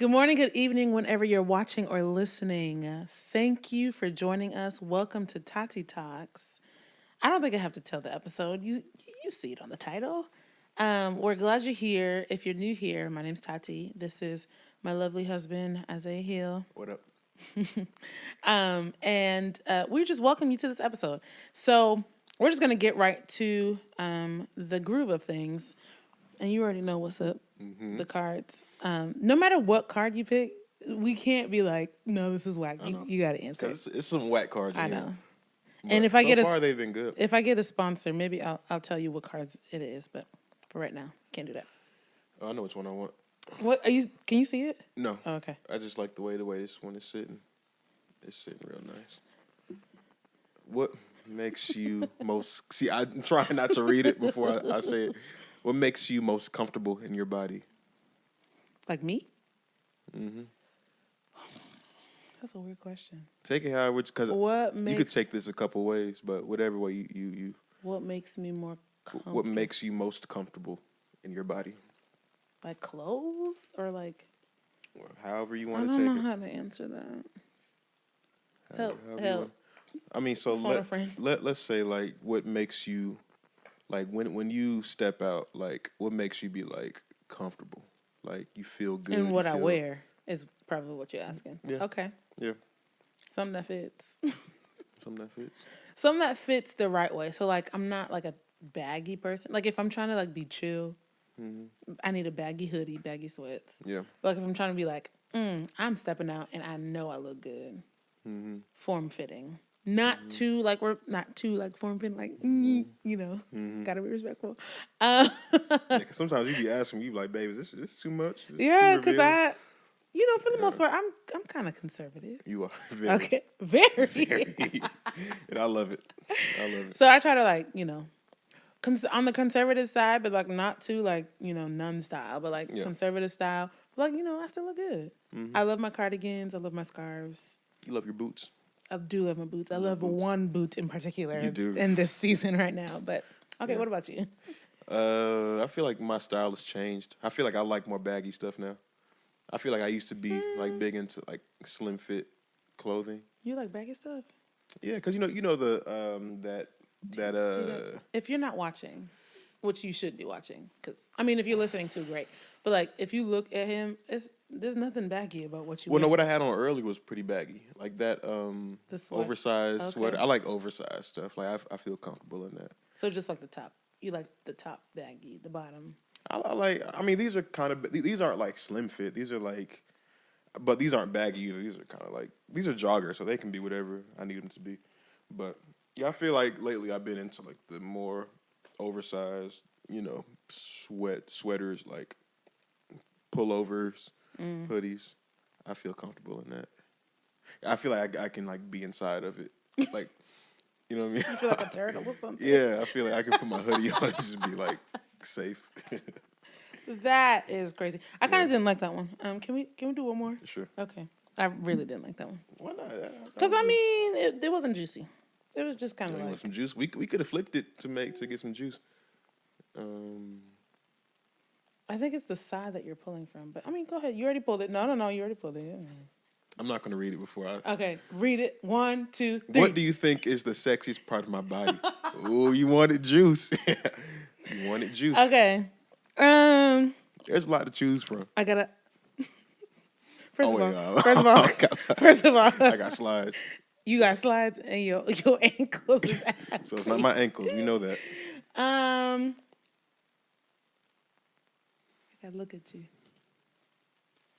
Good morning, good evening, whenever you're watching or listening. Thank you for joining us. Welcome to TatiiTalks. I don't think I have to tell the episode. You see it on the title. We're glad you're here. If you're new here, my name's Tati. This is my lovely husband, Isaiah Hill. What up? And we just welcome you to this episode. So we're just gonna get right to the groove of things, and you already know what's up. The cards. No matter what card you pick, we can't be like, no, this is whack. You got to answer. Because it's some whack cards. I in know. Here. And if I get they've been good. If I get a sponsor, maybe I'll tell you what cards it is. But for right now, can't do that. Oh, I know which one I want. What are you? Can you see it? No. Oh, okay. I just like the way this one is sitting. It's sitting real nice. What makes you most? See, I'm trying not to read it before I say it. What makes you most comfortable in your body? Like me? Mm-hmm. That's a weird question. Take it however, because you could take this a couple ways, but whatever way you. What makes me more comfortable? What makes you most comfortable in your body? Like clothes or like? Well, however you want to take it. I take don't know how to answer that. Help. I mean, so let's say like what makes you like when you step out, like what makes you be like comfortable, like you feel good. And what I wear is probably what you're asking. Yeah. Okay. Yeah. Something that fits. Something that fits. Something that fits the right way. So like I'm not like a baggy person. Like if I'm trying to like be chill, I need a baggy hoodie, baggy sweats. Yeah. But like if I'm trying to be like, I'm stepping out and I know I look good. Form fitting. Not too like we're not too like form fitting like gotta be respectful. Yeah, 'cause sometimes you be asking me, you be like, babe, is this too much? Yeah, because for the most part, I'm kind of conservative. You are very. Okay, very. Very. And I love it. So I try to like on the conservative side, but like not too like nun style, but like conservative style. But like I still look good. I love my cardigans. I love my scarves. You love your boots. I do love my boots. I love boots. one boot in particular You do. in this season right now. But okay, what about you? I feel like my style has changed. I feel like I like more baggy stuff now. I feel like I used to be like big into like slim fit clothing. You like baggy stuff? Yeah, because you know the if you're not watching, which you should be watching, because I mean if you're listening to great, but like if you look at him, there's nothing baggy about what you. Well, no, what I had on earlier was pretty baggy, like that oversized sweater. I like oversized stuff. Like I feel comfortable in that. So just like the top, you like the top baggy, the bottom. I mean, these are these aren't like slim fit. These are like, but these aren't baggy either. These are kind of like, these are joggers, so they can be whatever I need them to be. But yeah, I feel like lately I've been into like the more oversized, sweaters, like pullovers, hoodies. I feel comfortable in that. I feel like I can like be inside of it, like, you know what I mean? You feel like a turtle or something? Yeah, I feel like I can put my hoodie on and just be like safe. That is crazy. I kind of didn't like that one. Can we do one more? Sure. Okay. I really didn't like that one. Why not? Because I mean, it wasn't juicy. It was just kind of you like want some juice. We could have flipped it to get some juice. I think it's the side that you're pulling from. But I mean, go ahead. You already pulled it. No. You already pulled it. I'm not going to read it before I. Okay, read it. 1, 2, 3. What do you think is the sexiest part of my body? Oh, you wanted juice. You wanted juice. Okay. There's a lot to choose from. I gotta. First of all, I got slides. You got slides and your ankles is ass. So it's not my ankles. We know that. I gotta look at you.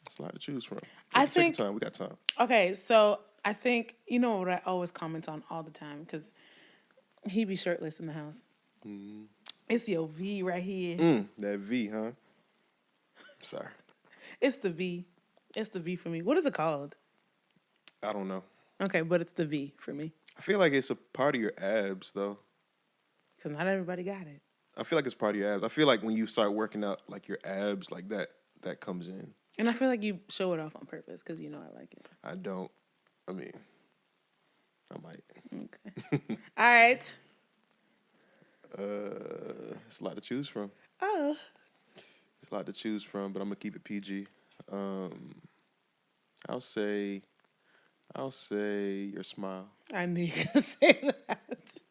It's a lot to choose from. Take your time. We got time. Okay, so I think what I always comment on all the time because he be shirtless in the house. It's your V right here. That V, huh? Sorry. It's the V. It's the V for me. What is it called? I don't know. Okay, but it's the V for me. I feel like it's a part of your abs, though. Because not everybody got it. I feel like it's part of your abs. I feel like when you start working out, like your abs, like that comes in. And I feel like you show it off on purpose because I like it. I don't. I mean, I might. Okay. All right. It's a lot to choose from. Oh. It's a lot to choose from, but I'm gonna keep it PG. I'll say, I'll say your smile. I knew you were going to say that.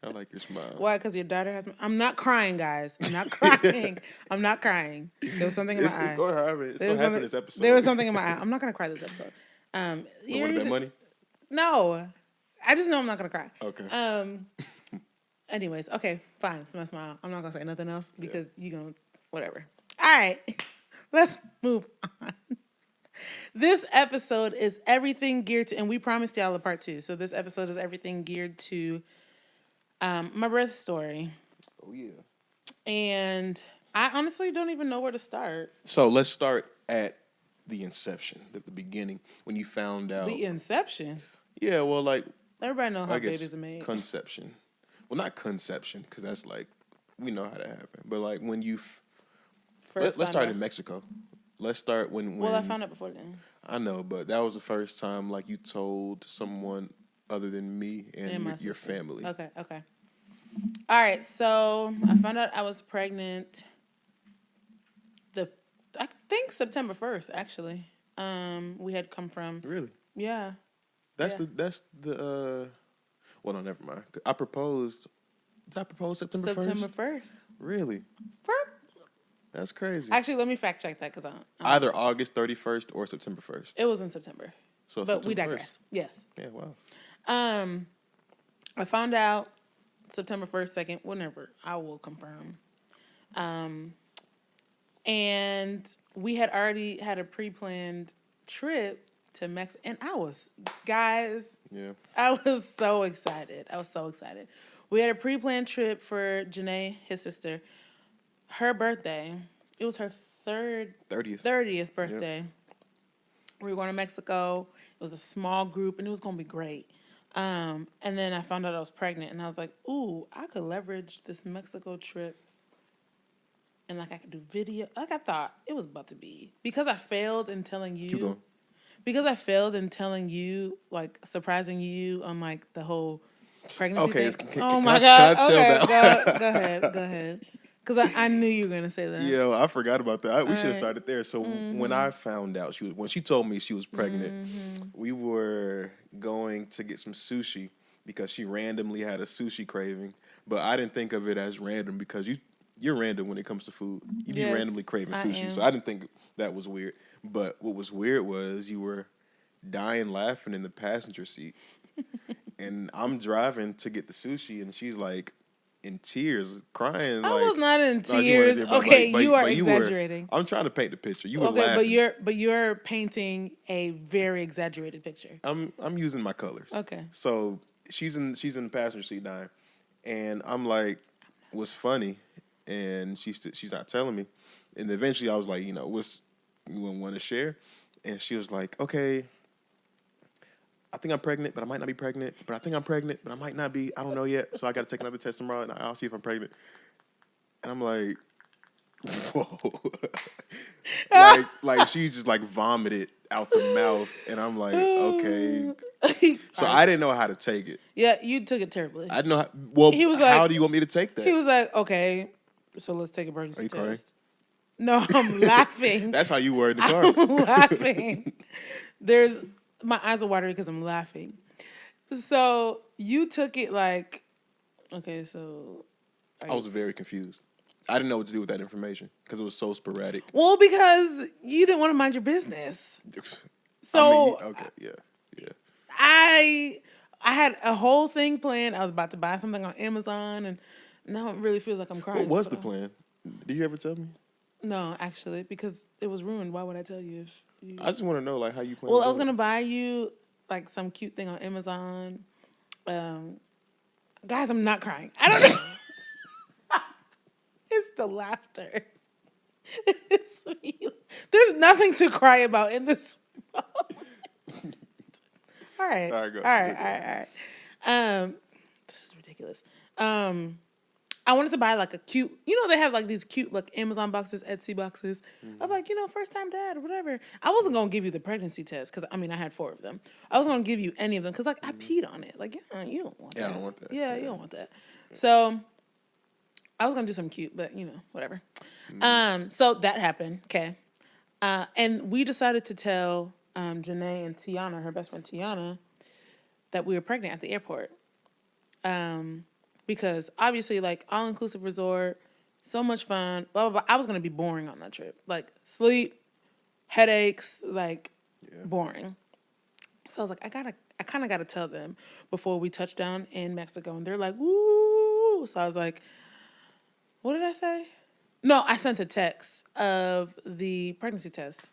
I like your smile. Why? Because your daughter has. I'm not crying, guys. I'm not crying. I'm not crying. There was something in my It's eye. gonna happen. It's There gonna was happen something. this episode. There was something in my eye. I'm not gonna cry this episode. You want to bet money? No, I just know I'm not gonna cry. Okay. Anyways, okay, fine. It's my smile. I'm not gonna say nothing else because you gonna whatever. All right, let's move on. This episode is everything geared to, and we promised y'all a part 2. So this episode is everything geared to my birth story. Oh yeah. And I honestly don't even know where to start. So let's start at the inception, at the beginning, when you found out. The inception. Yeah, well, like Everybody know how I guess babies are made. conception. Well, not conception, because that's like we know how that happened. But like when you, let's start in Mexico. Let's start when. Well, I found out before then. I know, but that was the first time like you told someone other than me and your family. Okay. All right, so I found out I was pregnant. I think September 1st. Actually, we had come from. Really? Yeah. That's the. Well, no, never mind. I proposed. Did I propose September 1st? September 1st. Really? That's crazy. Actually, let me fact check that because Either August 31st or September 1st. It was in September. So but September we digress. 1st. Yes. Yeah. Wow. I found out September 1st, 2nd, whenever. I will confirm. And we had already had a pre-planned trip to Mexico. And I was so excited. We had a pre-planned trip for Janae, his sister. Her birthday. It was her 30th birthday. Yep. We were going to Mexico. It was a small group, and it was going to be great. And then I found out I was pregnant, and I was like, ooh, I could leverage this Mexico trip. And, like, I could do video. Like, I thought it was about to be. Because I failed in telling you. Keep going. Because I failed in telling you, like, surprising you on, like, the whole pregnancy thing. Oh, my God. Okay, go ahead. Because I knew you were going to say that. Yeah, I forgot about that. We should have started there. So when I found out, when she told me she was pregnant, we were going to get some sushi because she randomly had a sushi craving. But I didn't think of it as random because you're random when it comes to food. You be randomly craving sushi. So I didn't think that was weird. But what was weird was you were dying laughing in the passenger seat. And I'm driving to get the sushi, and she's like, in tears, crying. I was not in tears. You are exaggerating. I'm trying to paint the picture. You were laughing. But you're painting a very exaggerated picture. I'm using my colors. Okay. So she's in the passenger seat dying, and I'm like, what's funny? And she's not telling me, and eventually I was like, what's you want to share? And she was like, okay. I think I'm pregnant, but I might not be pregnant. But I think I'm pregnant, but I might not be. I don't know yet. So I got to take another test tomorrow, and I'll see if I'm pregnant. And I'm like, whoa. like she just like vomited out the mouth. And I'm like, okay. So I didn't know how to take it. Yeah, you took it terribly. I didn't know. He was like, how do you want me to take that? He was like, okay, so let's take a pregnancy test. Crying? No, I'm laughing. That's how you were in the car. I'm laughing. My eyes are watery because I'm laughing. So you took it like, okay, so. I was very confused. I didn't know what to do with that information because it was so sporadic. Well, because you didn't want to mind your business. So. Yeah. I had a whole thing planned. I was about to buy something on Amazon, and now it really feels like I'm crying. What was the plan? Did you ever tell me? No, actually, because it was ruined. Why would I tell you? I just want to know, like, how you plan. Well, I was gonna buy you like some cute thing on Amazon. Guys, I'm not crying. I don't know. It's the laughter. It's me. There's nothing to cry about in this moment. All right. This is ridiculous. I wanted to buy like a cute, they have like these cute like Amazon boxes, Etsy boxes. I'm like, first time dad or whatever. I wasn't going to give you the pregnancy test because, I had 4 of them. I wasn't going to give you any of them because, like, I peed on it. Like, you don't want that. Yeah, I don't want that. Yeah, you don't want that. So I was going to do something cute, but, whatever. So that happened. Okay. And we decided to tell Janae and Tiana, her best friend Tiana, that we were pregnant at the airport. Because obviously, like, all inclusive resort, so much fun, blah, blah, blah. I was going to be boring on that trip. Like, sleep, headaches, like, boring. So I was like, I kind of got to tell them before we touch down in Mexico. And they're like, woo. So I was like, what did I say? No, I sent a text of the pregnancy test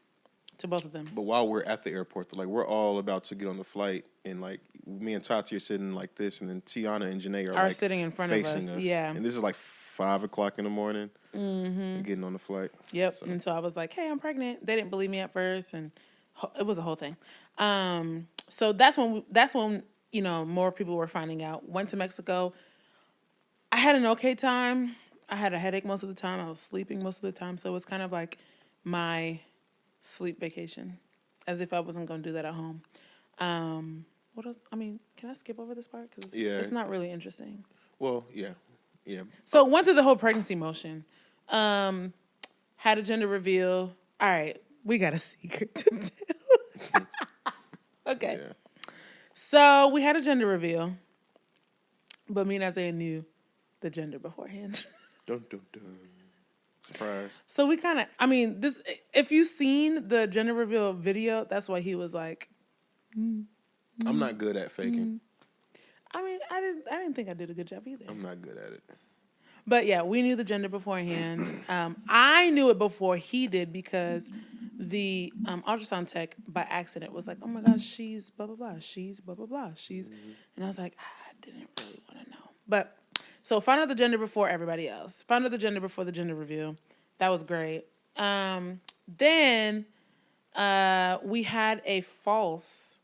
to both of them. But while we're at the airport, like we're all about to get on the flight, and like me and Tati are sitting like this, and then Tiana and Janae are like sitting in front of facing us. us. Yeah. And this is like 5 o'clock in the morning. Mm-hmm. Getting on the flight. Yep. So. And so I was like, hey, I'm pregnant. They didn't believe me at first, and it was a whole thing. So that's when you know, more people were finding out. Went to Mexico. I had an okay time. I had a headache most of the time. I was sleeping most of the time. So it was kind of like my sleep vacation, as if I wasn't going to do that at home. What else? I mean, can I skip over this part? Because it's not really interesting. Well, yeah. So went through the whole pregnancy motion. Had a gender reveal. All right, we got a secret to tell. Okay. Yeah. So we had a gender reveal, but me and Isaiah knew the gender beforehand. Dun, dun, dun. Surprise. So we kind of, I mean, this. If you've seen the gender reveal video, that's why he was like, I'm not good at faking. I mean, I didn't think I did a good job either. I'm not good at it. But yeah, we knew the gender beforehand. I knew it before he did because the ultrasound tech by accident was like, "Oh my gosh, she's blah blah blah. She's blah blah blah. She's," and I was like, I didn't really want to know. But so found out the gender before everybody else. Found out the gender before the gender reveal. That was great. Then we had a false.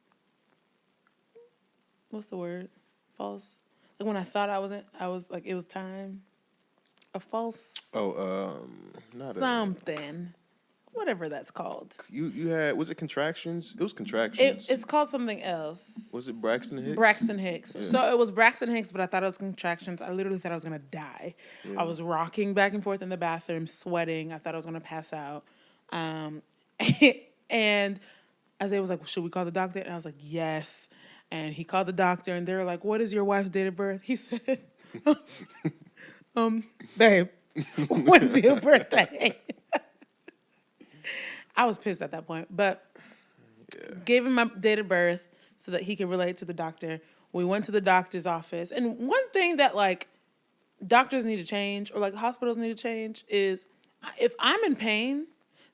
What's the word? False. Like when I thought I was like, it was time. A false. Not something. Whatever that's called. You had, was it contractions? It was contractions. It's called something else. Was it Braxton Hicks? Braxton Hicks. Yeah. So it was Braxton Hicks, but I thought it was contractions. I literally thought I was gonna die. Yeah. I was rocking back and forth in the bathroom, sweating. I thought I was gonna pass out. And Isaiah was like, well, should we call the doctor? And I was like, yes. And he called the doctor, and they were like, what is your wife's date of birth? He said, babe, when's your birthday? I was pissed at that point, but gave him my date of birth so that he could relate to the doctor. We went to the doctor's office. And one thing that, like, doctors need to change, or, like, hospitals need to change, is if I'm in pain,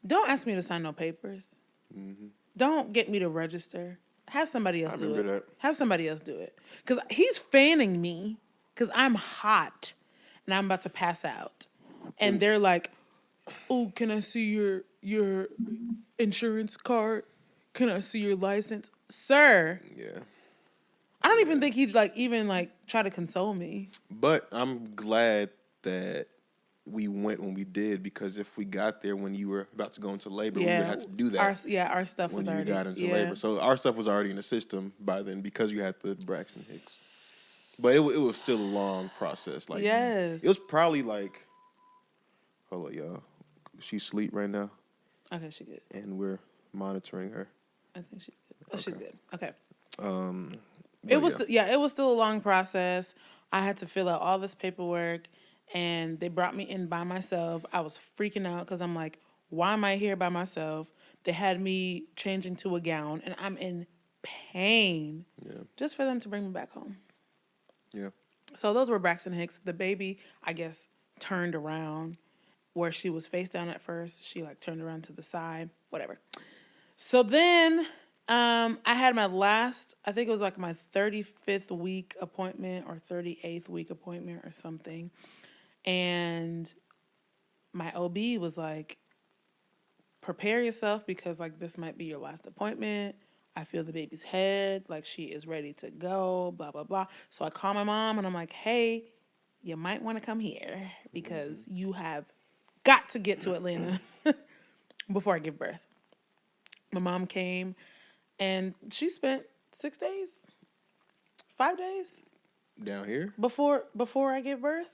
don't ask me to sign no papers. Mm-hmm. Don't get me to register. Have somebody else do it. That. Have somebody else do it. Because he's fanning me because I'm hot and I'm about to pass out. And they're like, oh, can I see your insurance card? Can I see your license? Sir. Yeah. I don't even think he'd even try to console me. But I'm glad that we went when we did, because if we got there when you were about to go into labor, we would have to do that. Our stuff was already. When you got into labor. So our stuff was already in the system by then because you had the Braxton Hicks. But it was still a long process. Like, yes. It was probably like, hold on, y'all. She's asleep right now. Okay, she's good. And we're monitoring her. I think she's good. Oh, okay. She's good. Okay. It was still a long process. I had to fill out all this paperwork, and they brought me in by myself. I was freaking out because I'm like, why am I here by myself? They had me change into a gown, and I'm in pain just for them to bring me back home. Yeah. So those were Braxton Hicks. The baby, I guess, turned around where she was face down at first. She turned around to the side, whatever. So then I had my last, I think it was my 35th week appointment or 38th week appointment or something. And my OB was like, prepare yourself because this might be your last appointment. I feel the baby's head, she is ready to go, blah, blah, blah. So I call my mom and I'm like, hey, you might want to come here because you have got to get to Atlanta before I give birth. My mom came and she spent 6 days, 5 days. Down here? Before I gave birth?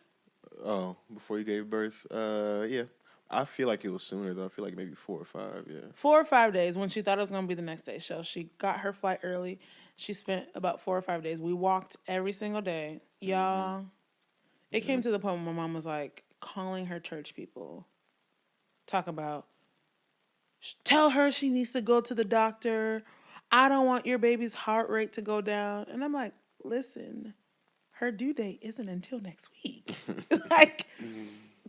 Oh, before you gave birth? Yeah. I feel like it was sooner though. I feel like maybe 4 or 5. Yeah. 4 or 5 days when she thought it was going to be the next day. So she got her flight early. She spent about 4 or 5 days. We walked every single day. Y'all, it came Yep. to the point where my mom was like calling her church people, talk about, tell her she needs to go to the doctor. I don't want your baby's heart rate to go down. And I'm like, listen, her due date isn't until next week. Like,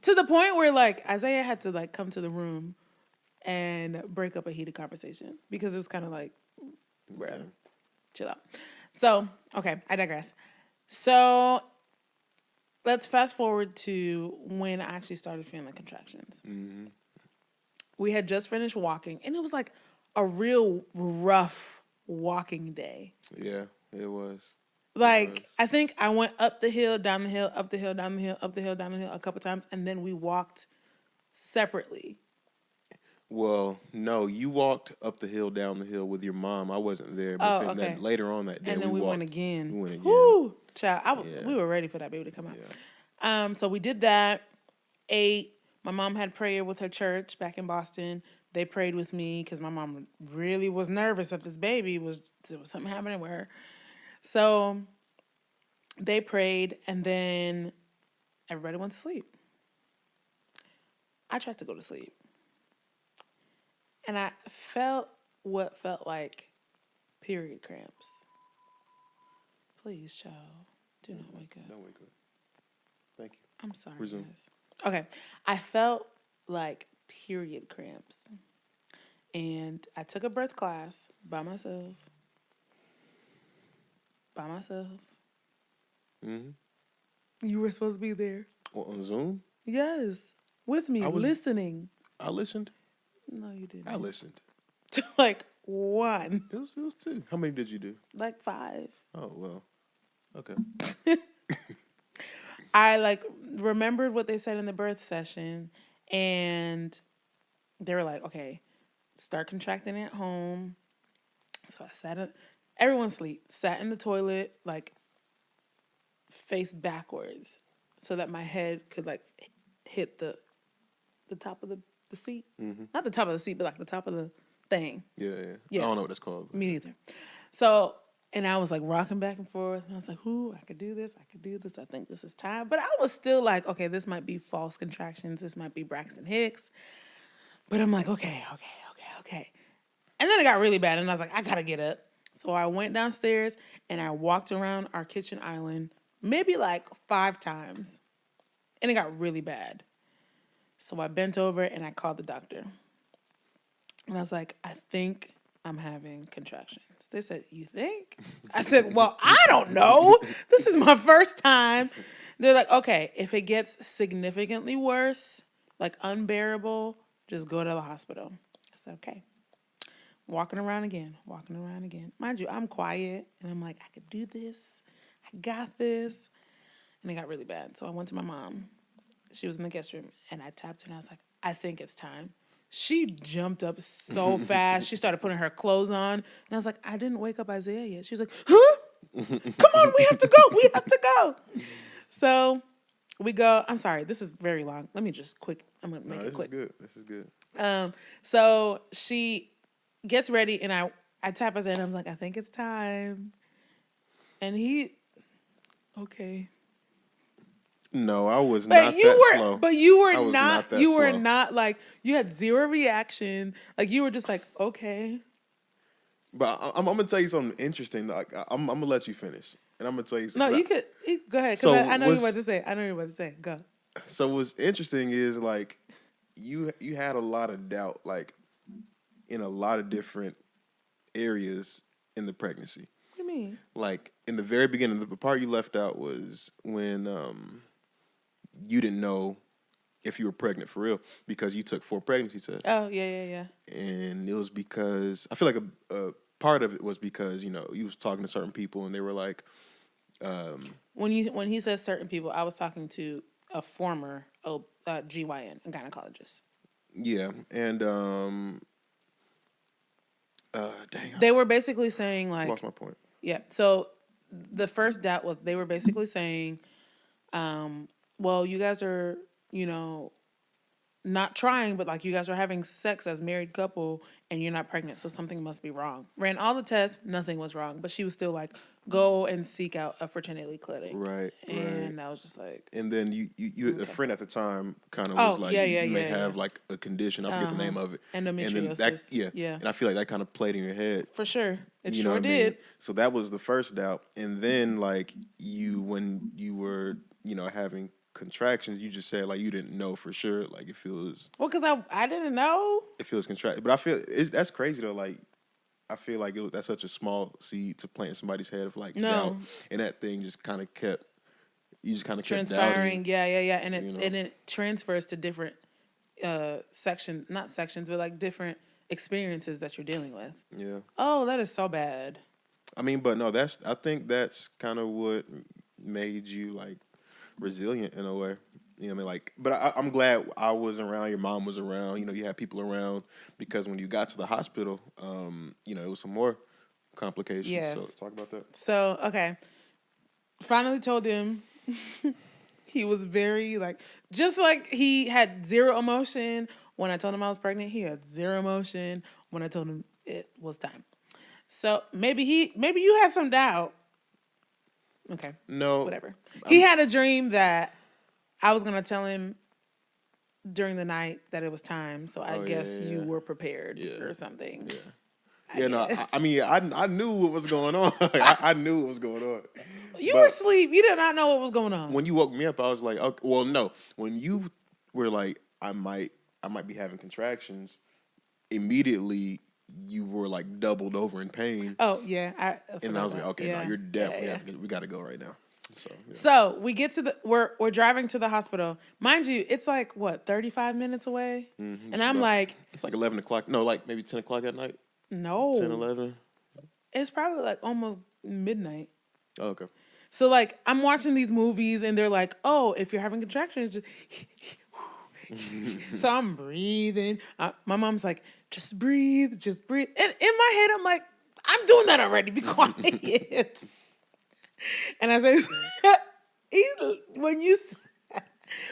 to the point where like Isaiah had to like come to the room and break up a heated conversation because it was kind of like, Yeah. bruh, chill out. So, okay, I digress. So, let's fast forward to when I actually started feeling contractions. Mm-hmm. We had just finished walking, and it was like a real rough walking day. Yeah, it was. It Like, was. I think I went up the hill, down the hill, up the hill, down the hill, up the hill, down the hill a couple times, and then we walked separately. Well, no, you walked up the hill, down the hill with your mom. I wasn't there, but Oh, then okay. that later on that day And then we we went walked. again. We went again. Whoo, child, Yeah. we were ready for that baby to come out. Yeah. So we did that. Ate. My mom had prayer with her church back in Boston. They prayed with me because my mom really was nervous that this baby there was something happening with her. So they prayed, and then everybody went to sleep. I tried to go to sleep, and I felt what felt like period cramps. Please, child, do not wake up. Don't wake up. Thank you. I'm sorry, Resume. guys. Okay, I felt like period cramps, and I took a birth class by myself. By myself. Mm-hmm. You were supposed to be there. Well, on Zoom, Yes, with me, I was. listening. I listened. No, you didn't. I listened. Like one, It was 2. How many did you do? like 5. Oh well. Okay. I like remembered what they said in the birth session, and they were like, "Okay, start contracting at home." So I everyone sleep, sat in the toilet, like face backwards, so that my head could like hit the top of the seat, Mm-hmm. not the top of the seat, but like the top of the thing. Yeah, yeah. Yeah. I don't know what that's called. Me neither. So, and I was like rocking back and forth, and I was like, "Ooh, I could do this. I could do this. I think this is time." But I was still like, "Okay, this might be false contractions. This might be Braxton Hicks." But I'm like, "Okay." And then it got really bad, and I was like, "I gotta get up." So I went downstairs and I walked around our kitchen island maybe like 5 times, and it got really bad. So I bent over and I called the doctor, and I was like, "I think I'm having contractions." They said, "You think?" I said, "Well, I don't know. This is my first time." They're like, "Okay, if it gets significantly worse, like unbearable, just go to the hospital." I said, "Okay." Walking around again. Mind you, I'm quiet, and I'm like, "I could do this. I got this." And it got really bad. So I went to my mom. She was in the guest room, and I tapped her, and I was like, "I think it's time." She jumped up so fast. She started putting her clothes on. And I was like, "I didn't wake up Isaiah yet." She was like, "Huh? Come on, we have to go. We have to go." So we go. I'm sorry, this is very long. Let me just I'm going to make No, it this quick. is good. This is good. So she gets ready, and I tap Isaiah, and I'm like, "I think it's time." And okay. No, I was But not that slow. but you were I was not that you were slow. not like, you had zero reaction. Like, you were just like, "Okay." But I'm gonna tell you something interesting. Like I'm gonna let you finish, and I'm gonna tell you No, something. go ahead, because So I know you was what to say. I know you what to say. Go. so what's interesting is like you had a lot of doubt, like in a lot of different areas in the pregnancy. What do you mean? Like in the very beginning, the part you left out was when you didn't know if you were pregnant for real because you took 4 pregnancy tests. Oh, yeah. And it was because I feel like a part of it was because you was talking to certain people and they were like, When he says certain people, I was talking to a former GYN, a gynecologist. yeah, and dang, They were basically saying I like, lost my point. yeah. So the first doubt was they were basically saying, well, you guys are, not trying, but like you guys are having sex as married couple and you're not pregnant, so something must be wrong. Ran all the tests, nothing was wrong, but she was still like, go and seek out a fertility clinic. Right, right. And I was just like, And then you a okay. friend at the time kind of was Oh, like, yeah, you yeah, may yeah, yeah. have like a condition. I forget the name of it. And then that, Endometriosis. yeah. Yeah, And I feel like that kind of played in your head. for sure. It You know what sure I mean? did. So that was the first doubt. And then like when you were, having contractions, you just said like you didn't know for sure. Like Well, because I didn't know. it feels contract. But I feel that's crazy though. Like I feel like that's such a small seed to plant in somebody's head of like doubt, No. and that thing just kind of kept. You just kind of kept doubting. Transpiring. Yeah, yeah, yeah. And You know. it transfers to different section, not sections, but like different experiences that you're dealing with. Yeah. Oh, that is so bad. I mean, but no, I think that's kind of what made you like resilient in a way. You know what I mean? Like, but I'm glad I was around. Your mom was around. You had people around because when you got to the hospital, it was some more complications. Yes. So talk about that. So, okay. Finally told him he was very like, just like he had zero emotion when I told him I was pregnant, he had zero emotion when I told him it was time. So maybe you had some doubt. Okay. No, Whatever. He had a dream that I was gonna tell him during the night that it was time. So I Oh, guess yeah, you yeah. were prepared Yeah. or something. Yeah. I Yeah, no, guess. I mean, I knew what was going on. I knew what was going on. You were But asleep. You did not know what was going on. when you woke me up, I was like, okay, well, no. When you were like, I might be having contractions, immediately you were like doubled over in pain. Oh yeah, I And forgot I was like, about. okay, no, Yeah, you're definitely yeah. we got to go right now. So, yeah. So we get to we're driving to the hospital. Mind you, it's like what 35 minutes away, and I'm like, It's like 11 o'clock. No, like maybe 10 o'clock at night. no, 10, 11. it's probably like almost midnight. Oh, okay. So like I'm watching these movies, and they're like, oh, if you're having contractions, just so I'm breathing. My mom's like, just breathe, just breathe. And in my head, I'm like, I'm doing that already. Be quiet. And I say, when you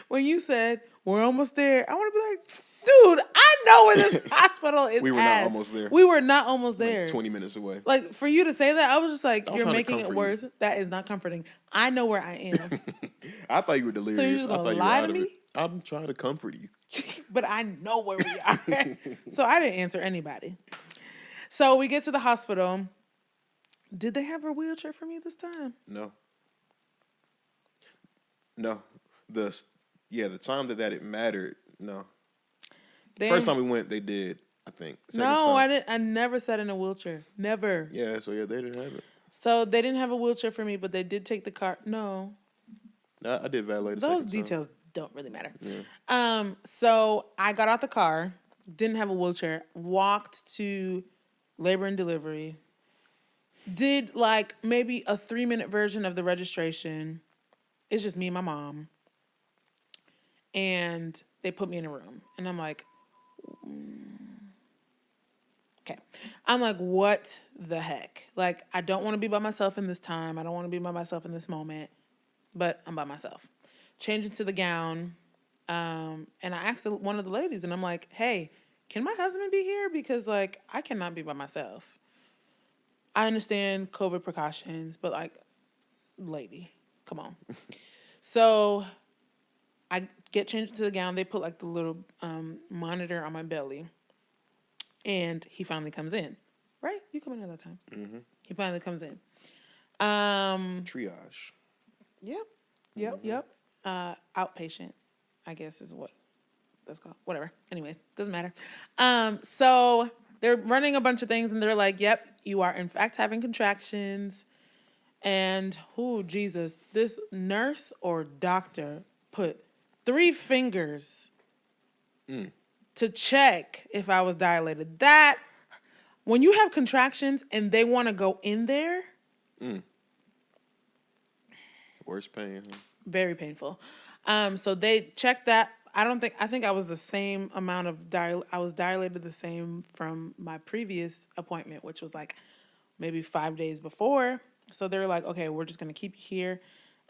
when you said we're almost there, I want to be like, dude, I know where this hospital is. We were not almost there. We were not almost there. Like 20 minutes away. Like for you to say that, I was just like, I was you're trying to making it comfort you. worse. That is not comforting. I know where I am, I thought you were delirious. so you're just I gonna thought you were lie out to of it. me. I'm trying to comfort you. But I know where we are. So I didn't answer anybody. So we get to the hospital. Did they have a wheelchair for me this time? No. No. The time that it mattered, no. First time we went, they did, I think. Second No, time, I didn't. I never sat in a wheelchair. Never. yeah, so yeah, they didn't have it. So they didn't have a wheelchair for me, but they did take the car. No, I did valet the those second details don't really matter. Yeah. So I got out the car, didn't have a wheelchair, walked to labor and delivery, did like maybe a 3-minute version of the registration. It's just me and my mom. And they put me in a room. And I'm like, okay. I'm like, what the heck? Like, I don't want to be by myself in this time. I don't want to be by myself in this moment. But I'm by myself. Change into the gown. And I asked one of the ladies, and I'm like, hey, can my husband be here? Because, like, I cannot be by myself. I understand COVID precautions, but, like, lady, come on. So I get changed into the gown. They put, like, the little monitor on my belly. And he finally comes in. Right? You come in at that time. Mm-hmm. He finally comes in. Triage. Yep. Outpatient, I guess is what that's called. Whatever. Anyways, doesn't matter. So they're running a bunch of things, and they're like, yep, you are in fact having contractions. And, oh, Jesus, this nurse or doctor put 3 fingers to check if I was dilated. That, when you have contractions and they want to go in there. Worst pain, huh? Very painful. So they checked that. I think I was the same amount of I was dilated the same from my previous appointment, which was like maybe 5 days before. So they were like, okay, we're just going to keep you here.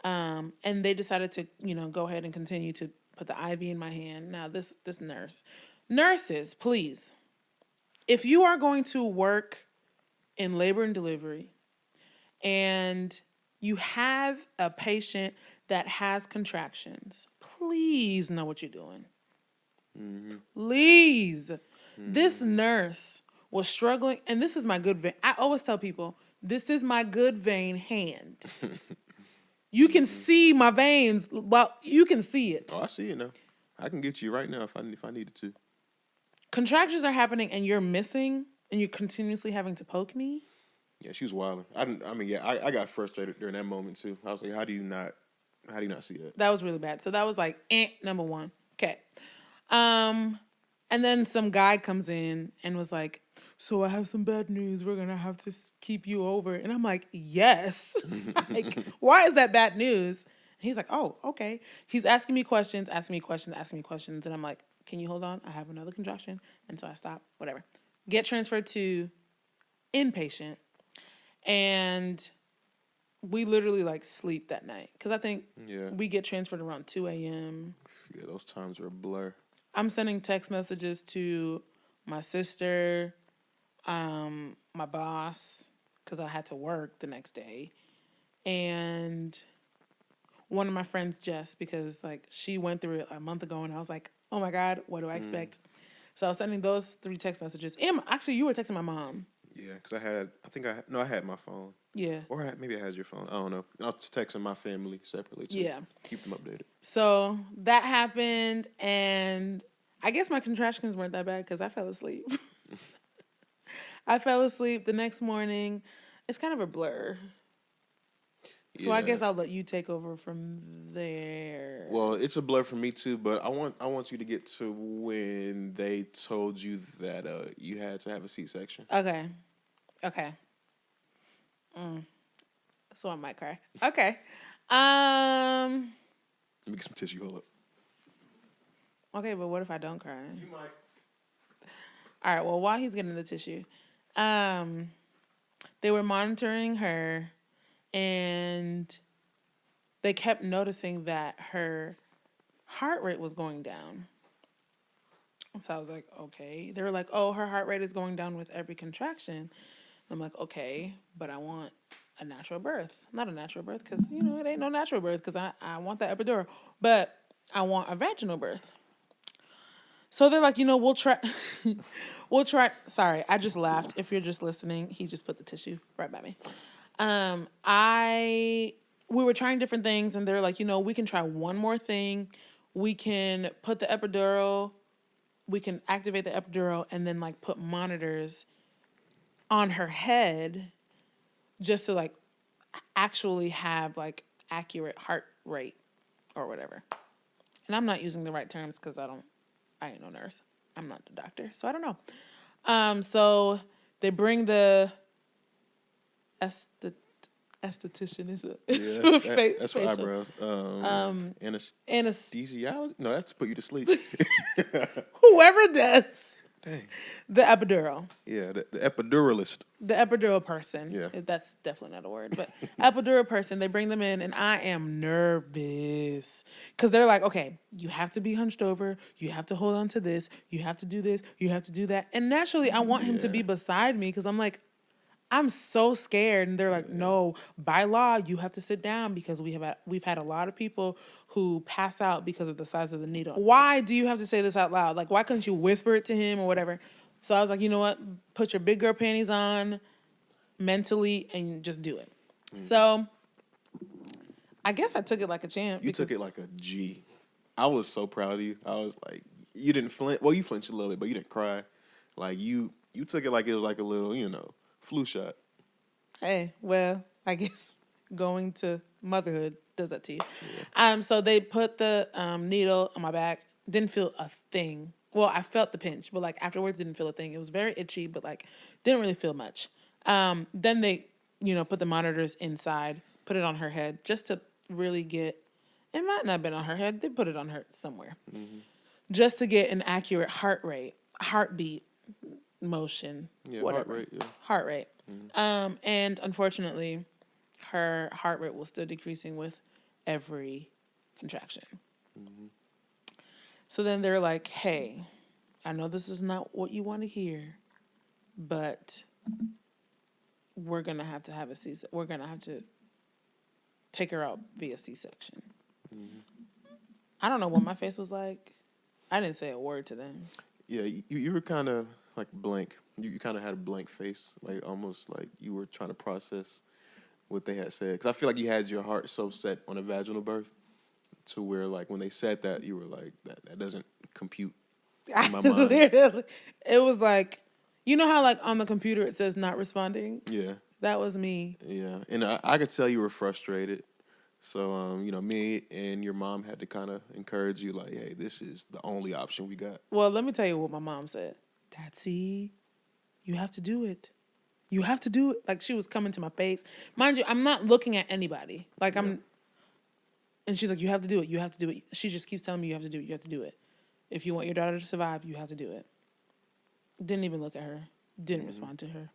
And they decided to, go ahead and continue to put the IV in my hand. Now this nurses, please, if you are going to work in labor and delivery and you have a patient that has contractions, please know what you're doing. Please. This nurse was struggling, and this is my good vein. I always tell people, this is my good vein hand. You can see my veins. Well, you can see it. Oh, I see it now. I can get you right now if I needed to. Contractions are happening and you're missing and you're continuously having to poke me. Yeah, she was wilding. I got frustrated during that moment too. I was like, how do you not see that? That was really bad. So that was like number one. Okay. And then some guy comes in and was like, so I have some bad news. We're going to have to keep you over. And I'm like, yes. Like, why is that bad news? And he's like, oh, okay. He's asking me questions. And I'm like, can you hold on? I have another contraction. And so I stop, whatever. Get transferred to inpatient. And we literally like sleep that night. Because I think we get transferred around 2 a.m. Yeah, those times are a blur. I'm sending text messages to my sister, my boss, because I had to work the next day, and one of my friends, Jess, because like she went through it a month ago, and I was like, oh my God, what do I expect? So I was sending those 3 text messages. And actually, you were texting my mom. Yeah, because I had my phone. Yeah. Or maybe I had your phone. I don't know. I was texting my family separately too. Yeah. Keep them updated. So that happened, and I guess my contractions weren't that bad because I fell asleep. I fell asleep the next morning. It's kind of a blur. So I guess I'll let you take over from there. Well, it's a blur for me too, but I want you to get to when they told you that you had to have a C-section. Okay. So I might cry. Okay. Let me get some tissue. Hold up. Okay, but what if I don't cry? You might. All right. Well, while he's getting the tissue, they were monitoring her, and they kept noticing that her heart rate was going down. So I was like, okay. They were like, oh, her heart rate is going down with every contraction. And I'm like, okay, but I want a natural birth. Not a natural birth because, it ain't no natural birth because I want that epidural. But I want a vaginal birth. So they're like, we'll try. We'll try. Sorry, I just laughed. If you're just listening, he just put the tissue right by me. We were trying different things, and they're like, we can try one more thing. We can put the epidural, we can activate the epidural, and then like put monitors on her head just to like actually have like accurate heart rate or whatever. And I'm not using the right terms because I ain't no nurse. I'm not the doctor, so I don't know. So they bring the esthetician is that's for eyebrows. Anesthesiologist? No, that's to put you to sleep. Whoever does. Dang. The epidural. Yeah, the epiduralist. The epidural person. Yeah. That's definitely not a word, but epidural person, they bring them in, and I am nervous. Because they're like, okay, you have to be hunched over. You have to hold on to this. You have to do this. You have to do that. And naturally, I want him to be beside me because I'm like, I'm so scared. And they're like, no, by law, you have to sit down because we've had a lot of people who pass out because of the size of the needle. Why do you have to say this out loud? Like, why couldn't you whisper it to him or whatever? So I was like, you know what? Put your big girl panties on mentally and just do it. So I guess I took it like a champ. You took it like a G. I was so proud of you. I was like, you didn't flinch. Well, you flinched a little bit, but you didn't cry. Like, you took it like it was like a little, flu shot. Hey, well, I guess going to motherhood does that to you. Yeah. So they put the needle on my back. Didn't feel a thing. Well, I felt the pinch, but like afterwards didn't feel a thing. It was very itchy, but like didn't really feel much. Then they, put the monitors inside, put it on her head just to really get, it might not have been on her head. They put it on her somewhere. Mm-hmm. Just to get an accurate heart rate, heartbeat, motion, whatever. Heart rate. Mm-hmm. And unfortunately, her heart rate was still decreasing with every contraction. Mm-hmm. So then they're like, hey, I know this is not what you want to hear, but we're going to have a C-section. We're going to have to take her out via C-section. Mm-hmm. I don't know what my face was like. I didn't say a word to them. Yeah, you were kind of like blank. You kind of had a blank face, like almost like you were trying to process what they had said. Because I feel like you had your heart so set on a vaginal birth to where, like, when they said that, you were like, that doesn't compute in my mind. Literally, it was like, you know how like on the computer it says not responding? Yeah. That was me. Yeah, and I could tell you were frustrated. So, me and your mom had to kind of encourage you, like, hey, this is the only option we got. Well, let me tell you what my mom said. Tatsy, you have to do it. You have to do it. Like she was coming to my face. Mind you, I'm not looking at anybody. Like Yeah. and she's like, you have to do it. You have to do it. She just keeps telling me you have to do it. You have to do it. If you want your daughter to survive, you have to do it. Didn't even look at her. Didn't respond to her.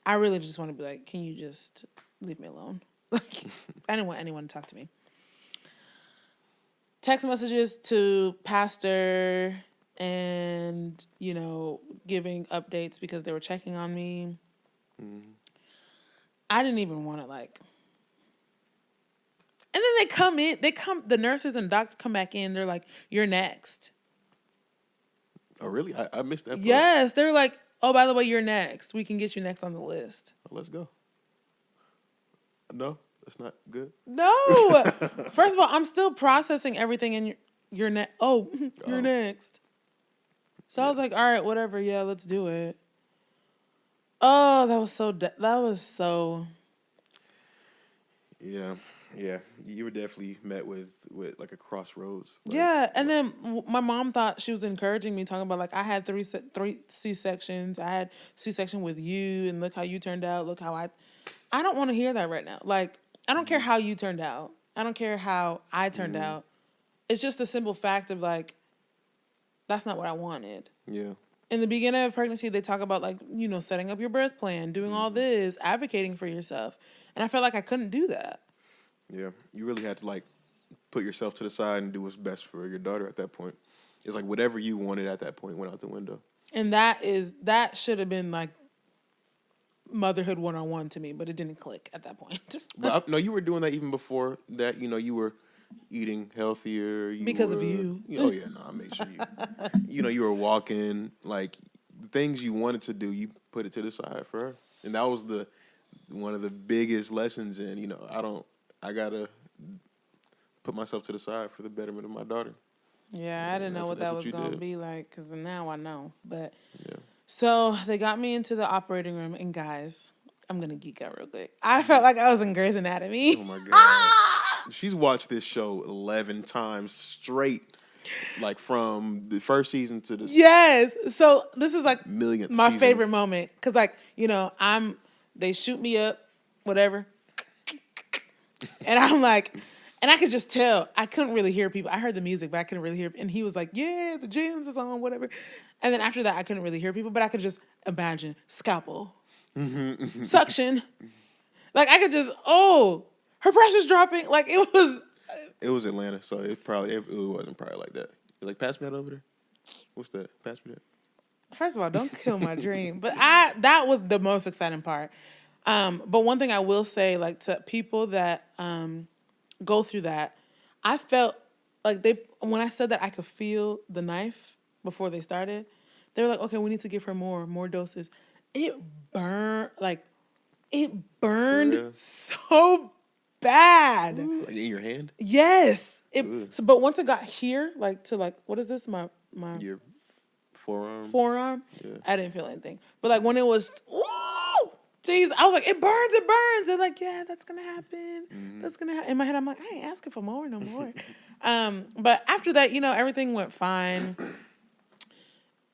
I really just want to be like, can you just leave me alone? Like, I didn't want anyone to talk to me. Text messages to pastor and, giving updates because they were checking on me. Mm-hmm. I didn't even want to like. And then the nurses and doctors come back in. They're like, you're next. Oh, really? I missed that part. Yes. They're like, oh, by the way, you're next. We can get you next on the list. Let's go. No, that's not good. No. First of all, I'm still processing everything and you're next. Oh, you're next. So I was like, all right, whatever. Yeah, let's do it. Oh, that was so. Yeah, yeah. You were definitely met with like a crossroads. Like, Yeah, and then my mom thought she was encouraging me, talking about like I had three C-sections. I had C-section with you, and look how you turned out. Look how I don't want to hear that right now. Like I don't care how you turned out. I don't care how I turned out. It's just the simple fact of like that's not what I wanted. Yeah. In the beginning of pregnancy, they talk about like setting up your birth plan, doing all this, advocating for yourself, and I felt like I couldn't do that. Yeah, you really had to like put yourself to the side and do what's best for your daughter at that point. It's like whatever you wanted at that point went out the window. And that should have been like motherhood 101 to me, but it didn't click at that point. But no, you were doing that even before that. You were eating healthier. Because of you. Oh yeah, no, I made sure you were walking. Like the things you wanted to do, you put it to the side for her, and that was one of the biggest lessons. And I gotta put myself to the side for the betterment of my daughter. Yeah, I didn't know what that was going to be like because now I know. But yeah. So they got me into the operating room, and guys, I'm going to geek out real quick. I felt like I was in Grey's Anatomy. Oh my God. She's watched this show 11 times straight, like from the first season to the Yes. So this is like millionth my season. favorite moment because they shoot me up, whatever. And I'm like, and I could just tell. I couldn't really hear people. I heard the music, but I couldn't really hear. And he was like, yeah, the gyms is on, whatever. And then after that, I couldn't really hear people, but I could just imagine scalpel, suction. Like I could just, her pressure's dropping. Like it was. It was Atlanta, so it wasn't probably like that. You're like, pass me that over there. What's that? Pass me that. First of all, don't kill my dream. But that was the most exciting part. But one thing I will say, like to people that go through that, I felt like when I said that I could feel the knife before they started, they were like, okay, we need to give her more doses. It burned so bad. Like in your hand? Yes. But once it got here, like to like, what is this? My Your forearm. Forearm. Yeah. I didn't feel anything. But like when it was, jeez, I was like, it burns. They're like, yeah, that's gonna happen. Mm-hmm. That's gonna happen. In my head, I'm like, I ain't asking for more no more. But after that, everything went fine.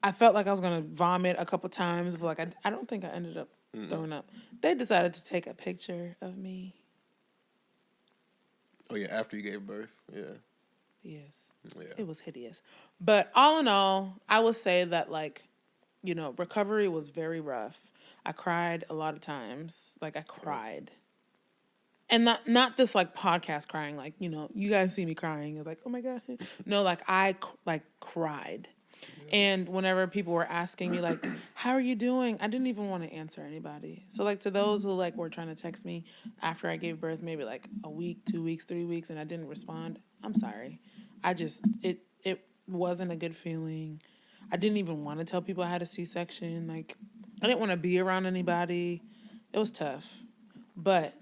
I felt like I was gonna vomit a couple times, but like I don't think I ended up throwing up. They decided to take a picture of me. Oh yeah, after you gave birth. Yeah. Yes. Yeah. It was hideous. But all in all, I will say that recovery was very rough. I cried a lot of times. Like I cried. and not this like podcast crying, like, you know, you guys see me crying, it's like, oh my god. No, like like cried. And whenever people were asking me like, how are you doing, I didn't even want to answer anybody. So like, to those who like were trying to text me after I gave birth, maybe like a week, 2 weeks, 3 weeks, and I didn't respond, I'm sorry. I just, it wasn't a good feeling. I didn't even want to tell people I had a C-section. Like, I didn't want to be around anybody. It was tough. But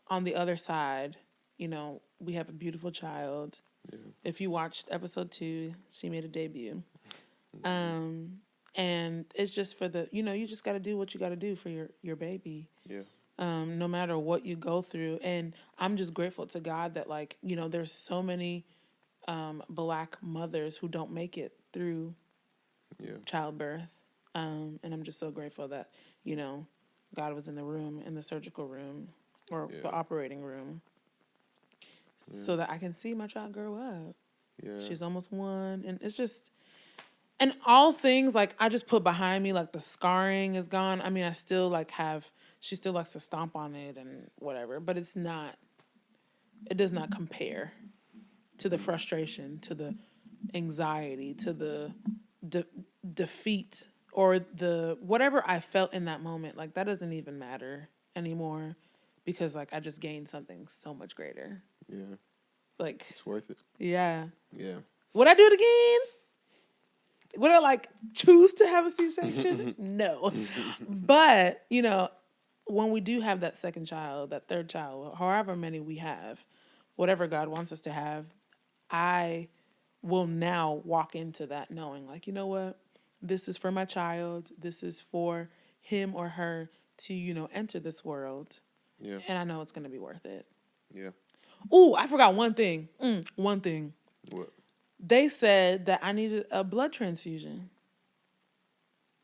on the other side, you know, we have a beautiful child. Yeah. If you watched episode 2, she made a debut. And it's just for the, you know, you just got to do what you got to do for your baby. Yeah. No matter what you go through. And I'm just grateful to God that, like, you know, there's so many Black mothers who don't make it through childbirth. And I'm just so grateful that, you know, God was in the room, in the surgical room or the operating room, so that I can see my child grow up. Yeah. She's almost 1. And it's just, and all things like I just put behind me, like the scarring is gone. I mean, I still like she still likes to stomp on it and whatever, but it does not compare to the frustration, to the anxiety, to the defeat, or the whatever I felt in that moment. Like, that doesn't even matter anymore, because like I just gained something so much greater. Yeah. Like, It's worth it. yeah. Yeah. Would I do it again? Would I like choose to have a C-section? No. But, you know, when we do have that second child, that third child, however many we have, whatever God wants us to have, I will now walk into that knowing, like, you know what? This is for my child. This is for him or her to, you know, enter this world. Yeah. And I know it's going to be worth it. Yeah. Ooh, I forgot one thing. One thing. What? They said that I needed a blood transfusion.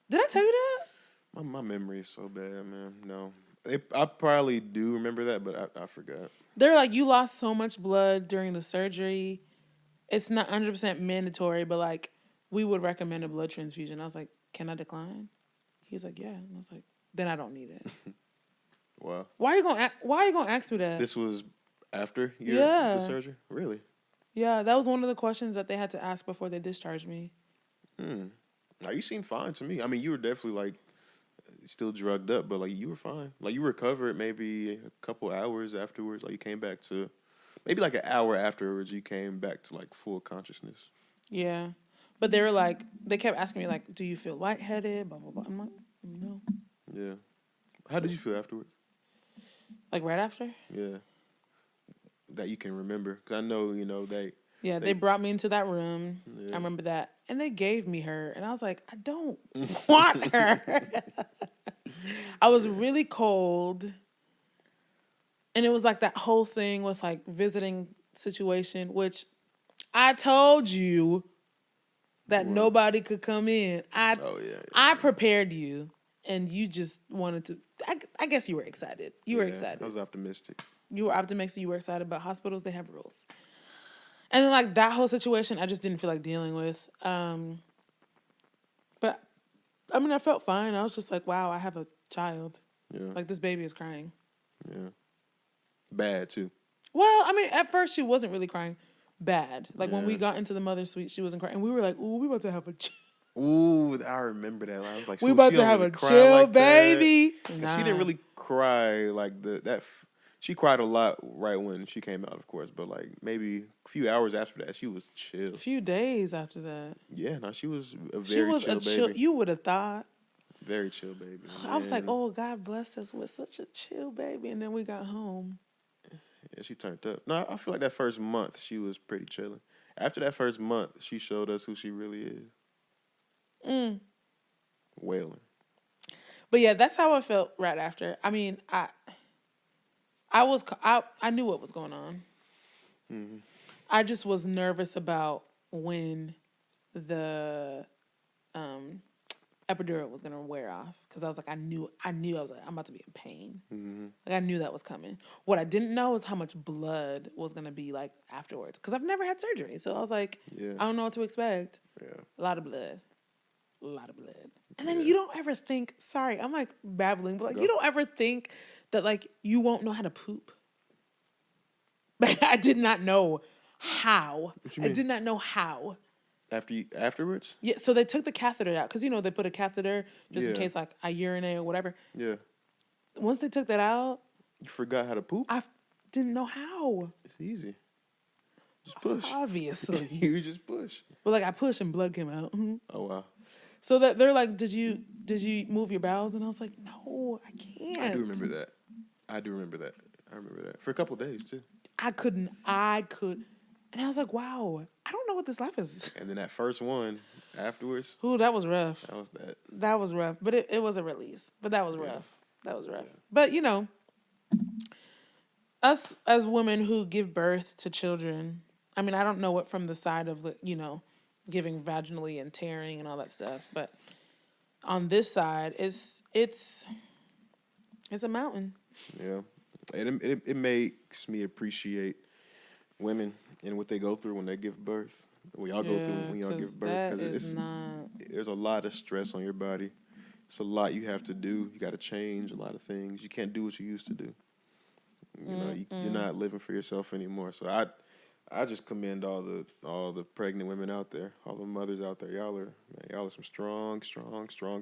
Did I tell you that? My memory is so bad, man. No. I probably do remember that, but I forgot. They're like, you lost so much blood during the surgery. It's not 100% mandatory, but like, we would recommend a blood transfusion. I was like, can I decline? He was like, yeah. And I was like, then I don't need it. Wow. Why are you gonna ask me that? This was after Yeah. the surgery? Really? Yeah, that was one of the questions that they had to ask before they discharged me. Now, you seem fine to me. I mean, you were definitely like still drugged up, but like you were fine. Like you recovered maybe a couple hours afterwards. Like you came back to maybe like an hour afterwards. You came back to like full consciousness. Yeah, but they were like, they kept asking me like, do you feel lightheaded? Blah blah blah. I'm like, no. Yeah. How did you feel afterwards? Like right after? Yeah. That you can remember, because I know they. Yeah, they brought me into that room. Yeah. I remember that, and they gave me her, and I was like, I don't want her. I was really cold, and it was like that whole thing with like visiting situation, which I told you that nobody could come in. I prepared you, and you just wanted to. I guess you were excited. You were excited. I was optimistic. You were optimistic. You were excited about hospitals. They have rules. And then like that whole situation, I just didn't feel like dealing with. But I mean, I felt fine. I was just like, wow, I have a child. Yeah. Like, this baby is crying. Yeah. Bad too. Well, I mean, at first she wasn't really crying bad. Like when we got into the mother's suite, she wasn't crying. And we were like, ooh, we about to have a Ooh, I remember that. I was like, we about to have a chill baby. Nah. She didn't really cry like that. She cried a lot right when she came out, of course, but like maybe a few hours after that, she was chill. A few days after that. Yeah, no, she was a very chill baby. You would have thought. Very chill baby. I was like, oh, God bless us with such a chill baby. And then we got home. Yeah, she turned up. No, I feel like that first month she was pretty chilling. After that first month, she showed us who she really is. Wailing. But yeah, that's how I felt right after. I mean, I knew what was going on. Mm-hmm. I just was nervous about when the epidural was gonna wear off, because I was like, I knew I was like, I'm about to be in pain. Mm-hmm. Like I knew that was coming. What I didn't know is how much blood was gonna be like afterwards, because I've never had surgery, so I was like, I don't know what to expect. Yeah, a lot of blood. And then you don't ever think. Sorry, I'm like babbling, but like you don't ever think that like you won't know how to poop. I did not know how. What you I mean? did not know how. Afterwards? Yeah, so they took the catheter out because they put a catheter just in Yeah. case like I urinate or whatever. Yeah. Once they took that out, You forgot how to poop? I didn't know how. It's easy. Just push. Obviously, You just push. but like I pushed and blood came out. Oh wow. So that they're like, did you move your bowels? And I was like, no, I I do can't. remember that. I remember that. For a couple days too. I couldn't. I could, and I was like, wow, I don't know what this life is. And then that first one afterwards, Ooh, that was rough. that was that. That was rough, but it was a release. But that was Yeah. rough. That was rough. But us as women who give birth to children, I mean, I don't know it from the side of giving vaginally and tearing and all that stuff, but on this side, it's a mountain. Yeah. And it makes me appreciate women and what they go through when they give birth. What y'all go through when y'all give birth. That Because is not. there's a lot of stress on your body. It's a lot you have to do. You got to change a lot of things. You can't do what you used to do. You're not living for yourself anymore. So I just commend all the pregnant women out there, all the mothers out there. Y'all are some strong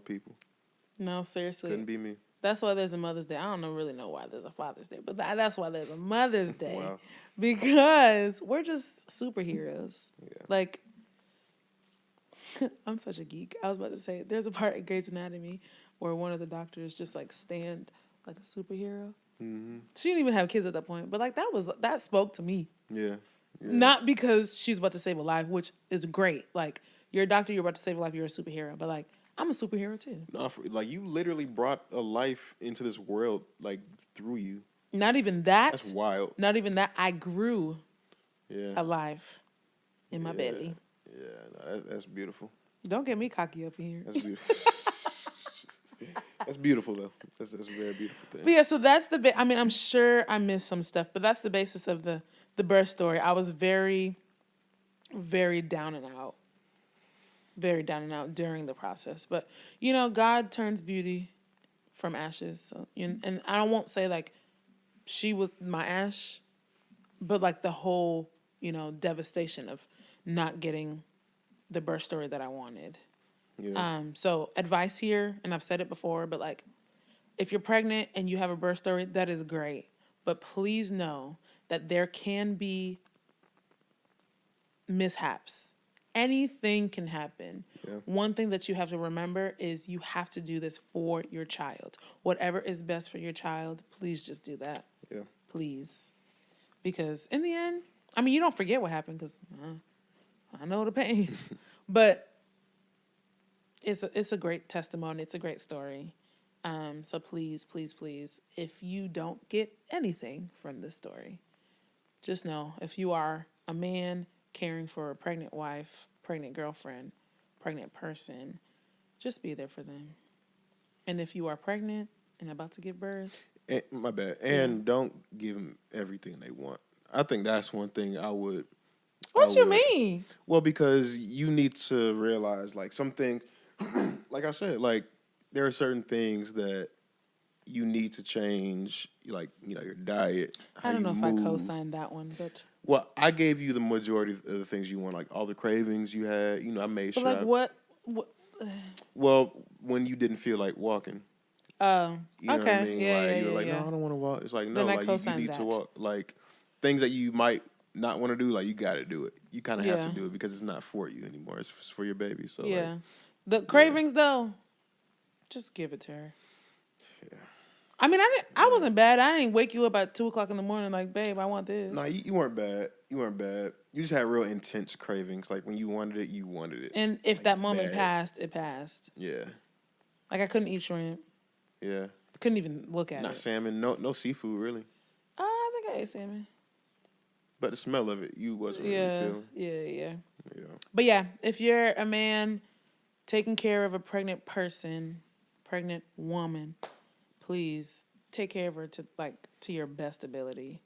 people. No, seriously. Couldn't be me. That's why there's a Mother's Day. I don't really know why there's a Father's Day, but that's why there's a Mother's Day. Wow. Because we're just superheroes. Yeah. Like, I'm such a geek. I was about to say, there's a part in Grey's Anatomy where one of the doctors just like stand like a superhero. Mm-hmm. She didn't even have kids at that point, but like that spoke to me. Yeah. Not because she's about to save a life, which is great. Like, you're a doctor, you're about to save a life, you're a superhero. But like, I'm a superhero too. No, like you literally brought a life into this world, like through you. Not even that. That's wild. Not even that. I grew Yeah. a life in my belly. Yeah, no, that's beautiful. Don't get me cocky up in here. That's beautiful. That's beautiful though. That's a very beautiful thing. But yeah, so that's I mean, I'm sure I missed some stuff, but that's the basis of the birth story. I was very, very down and out. Very down and out during the process. But, God turns beauty from ashes. So, and I won't say like she was my ash, but like the whole, devastation of not getting the birth story that I wanted. Yeah. So advice here, and I've said it before, but like if you're pregnant and you have a birth story, that is great. But please know that there can be mishaps. Anything can happen. Yeah. One thing that you have to remember is you have to do this for your child. Whatever is best for your child, please just do that. Yeah. Please. Because in the end, I mean, you don't forget what happened because I know the pain. But it's a great testimony. It's a great story. So please, please, please, if you don't get anything from this story, just know if you are a man caring for a pregnant wife, pregnant girlfriend, pregnant person, just be there for them. And if you are pregnant and about to give birth. My bad. And don't give them everything they want. I think that's one thing I would. What you mean? Well, because you need to realize, like, some things, like I said, like, there are certain things that you need to change, like, your diet. I don't know if I co-signed that one, but. Well, I gave you the majority of the things you want, like all the cravings you had. I made sure. But like what? Well, when you didn't feel like walking. Oh, You know okay. what I mean? Yeah, You're like, no, I don't want to walk. It's like, no, Then I like you need that. to walk. Like things that you might not want to do, like you got to do it. You kind of have to do it because it's not for you anymore. It's for your baby. So yeah, the cravings though, just give it to her. Yeah. I mean, I wasn't bad. I didn't wake you up at 2:00 in the morning like, babe, I want this. No, you weren't bad. You weren't bad. You just had real intense cravings. Like when you wanted it, you wanted it. And if like, that moment bad. passed, it passed. Yeah. Like I couldn't eat shrimp. Yeah. Couldn't even look at it. Not salmon. No seafood really. I think I ate salmon. But the smell of it, you wasn't really feeling. Yeah. Yeah. But yeah, if you're a man taking care of a pregnant person, pregnant woman, please take care of her to your best ability,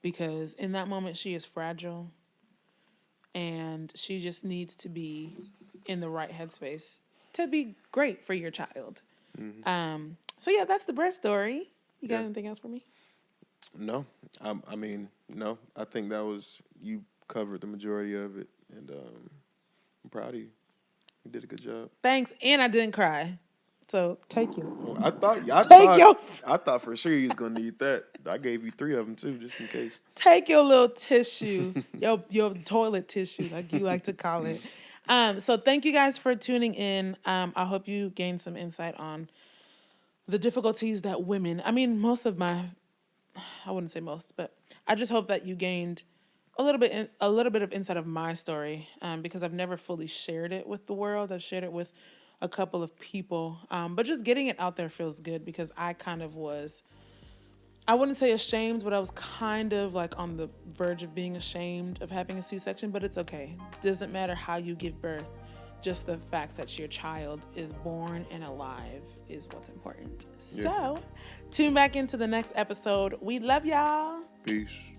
because in that moment she is fragile, and she just needs to be in the right headspace to be great for your child. Mm-hmm. So yeah, that's the birth story. You got anything else for me? No, I mean, no. I think that was you covered the majority of it, and I'm proud of you. You did a good job. Thanks, and I didn't cry. So take you. Oh, I Take your thought for sure you was gonna need that. I gave you 3 of them too, just in case. take your little tissue, your toilet tissue, like you like to call it. So thank you guys for tuning in. I hope you gained some insight on the difficulties that women. I mean, I wouldn't say most, but I just hope that you gained a little bit of insight of my story, because I've never fully shared it with the world. I've shared it with a couple of people, but just getting it out there feels good because I kind of was. I wouldn't say ashamed, but I was kind of like on the verge of being ashamed of having a C-section, but it's okay. Doesn't matter how you give birth. Just the fact that your child is born and alive is what's important. Yeah. So, tune back into the next episode. We love y'all. Peace.